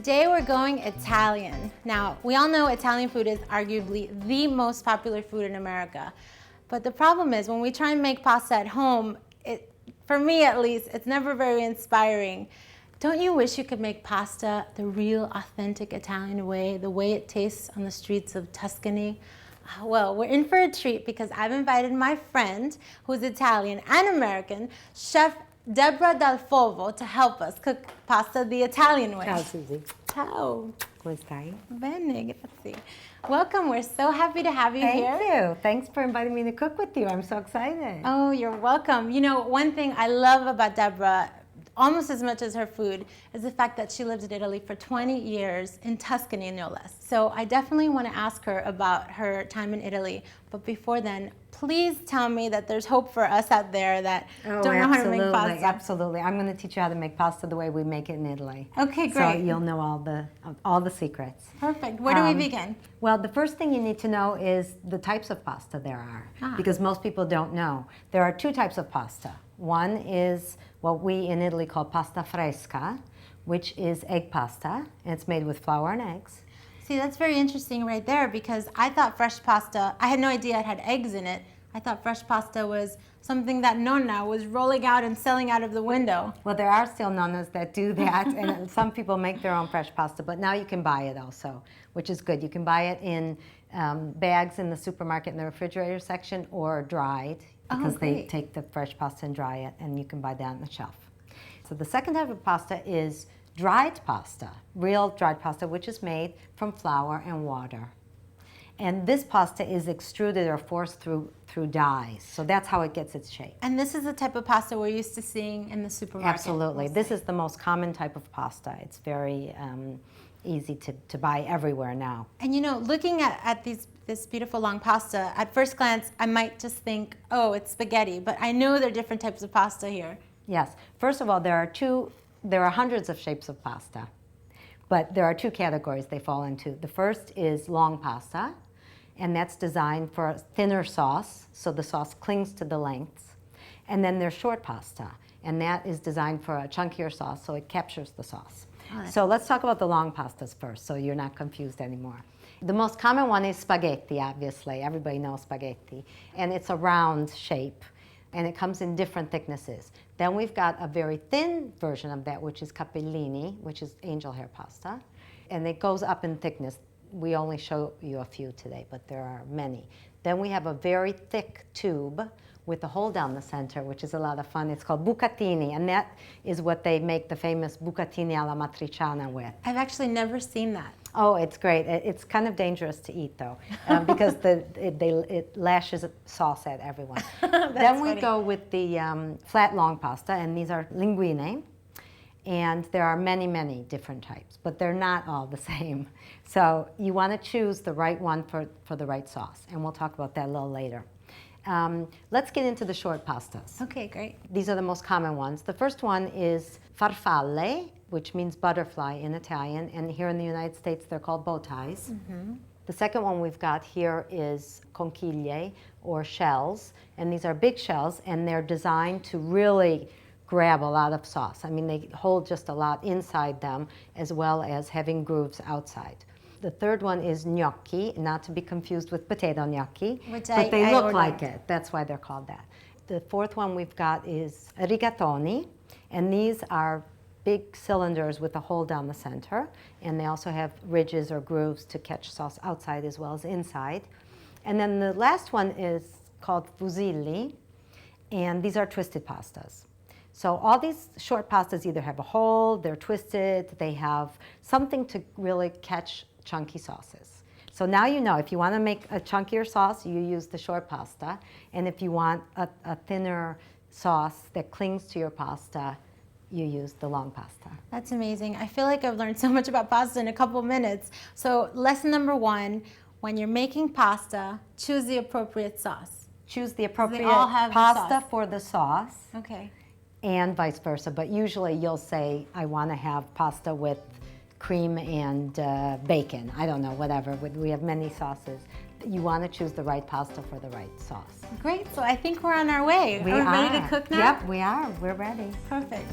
Today we're going Italian. Now, we all know Italian food is arguably the most popular food in America. But the problem is when we try and make pasta at home, for me at least, it's never very inspiring. Don't you wish you could make pasta the real, authentic Italian way, the way it tastes on the streets of Tuscany? Well, we're in for a treat because I've invited my friend, who's Italian and American, Chef Deborah Dal Fovo, to help us cook pasta the Italian way. Ciao, Susie. Ciao. Come stai? Bene, grazie. Welcome. We're so happy to have you here. Thank you. Thanks for inviting me to cook with you. I'm so excited. Oh, you're welcome. You know, one thing I love about Deborah, almost as much as her food, is the fact that she lived in Italy for 20 years, in Tuscany, no less. So I definitely want to ask her about her time in Italy. But before then, please tell me that there's hope for us out there that don't know how to make pasta. Absolutely. I'm going to teach you how to make pasta the way we make it in Italy. Okay, great. So you'll know all the secrets. Perfect. Where do we begin? Well, the first thing you need to know is the types of pasta there are, because most people don't know. There are two types of pasta. One is what we in Italy call pasta fresca, which is egg pasta, and it's made with flour and eggs. See, that's very interesting right there, because I thought fresh pasta, I had no idea it had eggs in it. I thought fresh pasta was something that nonna was rolling out and selling out of the window. Well, there are still nonnas that do that, and some people make their own fresh pasta, but now you can buy it also, which is good. You can buy it in bags in the supermarket in the refrigerator section, or dried, because they take the fresh pasta and dry it, and you can buy that on the shelf. So the second type of pasta is dried pasta, real dried pasta, which is made from flour and water. And this pasta is extruded or forced through dyes. So that's how it gets its shape. And this is the type of pasta we're used to seeing in the supermarket. Absolutely. Mostly. This is the most common type of pasta. It's very easy to buy everywhere now. And you know, looking at this beautiful long pasta, at first glance, I might just think, oh, it's spaghetti. But I know there are different types of pasta here. Yes. First of all, there are hundreds of shapes of pasta. But there are two categories they fall into. The first is long pasta, and that's designed for a thinner sauce, so the sauce clings to the lengths. And then there's short pasta, and that is designed for a chunkier sauce, so it captures the sauce. So let's talk about the long pastas first, so you're not confused anymore. The most common one is spaghetti, obviously. Everybody knows spaghetti. And it's a round shape, and it comes in different thicknesses. Then we've got a very thin version of that, which is capellini, which is angel hair pasta. And it goes up in thickness. We only show you a few today, but there are many. Then we have a very thick tube with a hole down the center, which is a lot of fun. It's called bucatini, and that is what they make the famous bucatini alla matriciana with. I've actually never seen that. Oh, it's great. It's kind of dangerous to eat, though, because it lashes sauce at everyone. Then we go with the flat long pasta, and these are linguine. And there are many, many different types, but they're not all the same. So you want to choose the right one for the right sauce, and we'll talk about that a little later. Let's get into the short pastas. Okay, great. These are the most common ones. The first one is farfalle, which means butterfly in Italian, and here in the United States they're called bow ties. The second one we've got here is conchiglie, or shells, and these are big shells, and they're designed to really grab a lot of sauce. I mean, they hold just a lot inside them, as well as having grooves outside. The third one is gnocchi, not to be confused with potato gnocchi, but they look like it. That's why they're called that. The fourth one we've got is rigatoni, and these are big cylinders with a hole down the center, and they also have ridges or grooves to catch sauce outside as well as inside. And then the last one is called fusilli, and these are twisted pastas. So all these short pastas either have a hole, they're twisted, they have something to really catch chunky sauces. So now you know, if you want to make a chunkier sauce, you use the short pasta. And if you want a thinner sauce that clings to your pasta, you use the long pasta. That's amazing. I feel like I've learned so much about pasta in a couple of minutes. So lesson number one, when you're making pasta, choose the appropriate sauce. Choose the appropriate pasta for the sauce. Okay. And vice versa. But usually you'll say, I want to have pasta with cream and bacon. I don't know, whatever. We have many sauces. You want to choose the right pasta for the right sauce. Great. So I think we're on our way. Are we ready to cook now? Yep, we are. We're ready. Perfect.